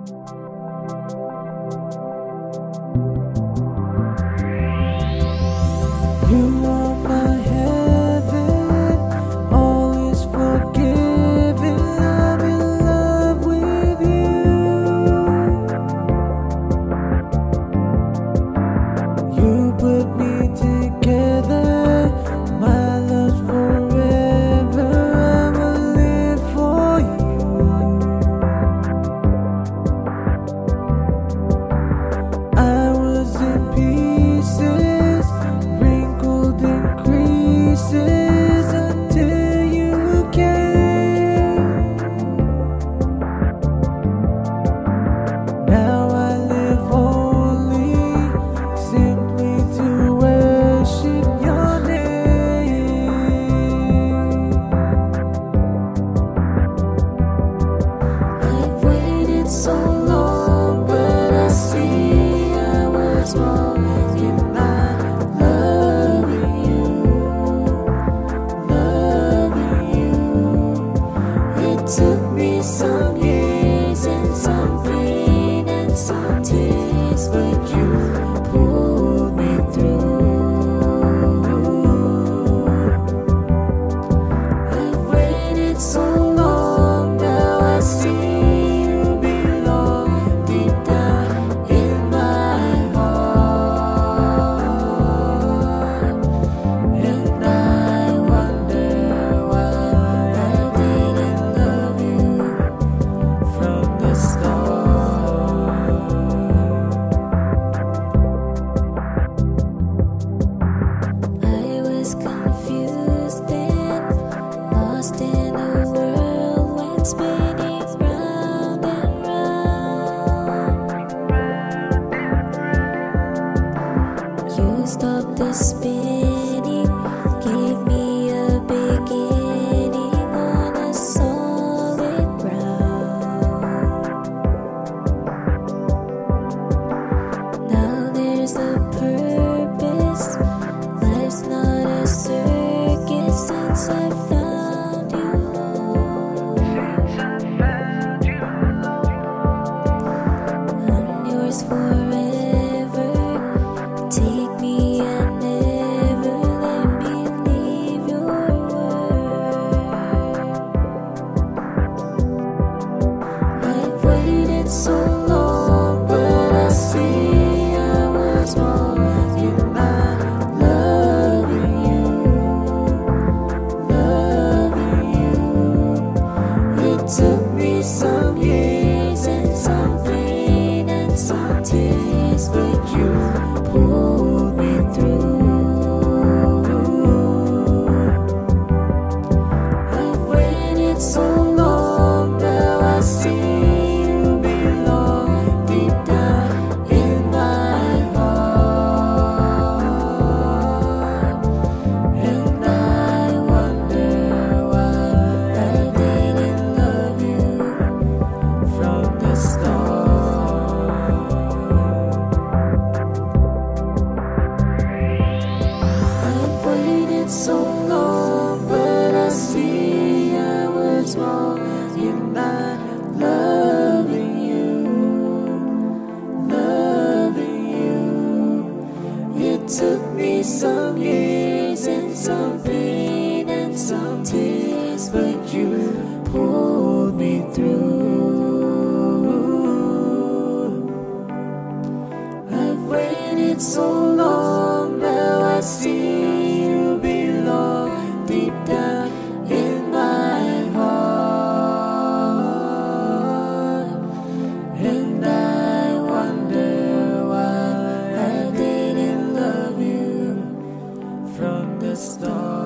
You are my heaven, all is forgiven. I'm in love with you. You put me together, my love's forever. I'ma live for you. I was in pieces, wrinkled in creases, until you came. Now I live only simply to worship your name. I've waited so long, but I see I was wrong in not loving you, loving you. It took me some years and some pain and some tears, but you pulled me through. I've waited so long, now I see you belong deep down in my heart. And I wonder why I didn't love you from the start. I was confused then, lost in a world when spinning round and round. You stopped the spinning, gave me a beginning on a solid ground. Now there's a purpose, life's not a circus since I found you. I'm yours forever, take me and never let me leave your word. I've waited so long, but I see I was wrong in not loving you, loving you. It took me some years and some pain and some tears, but you pulled me through. I've waited so long, now I see you belong deep down in my heart. And I wonder why I didn't love you from the start. I've waited so long, but I see I was wrong in not loving you, loving you. It took me some years and some pain and some tears, but you pulled me through. I've waited so long, now I see you belong deep down in my heart. And I wonder why I didn't love you from the start.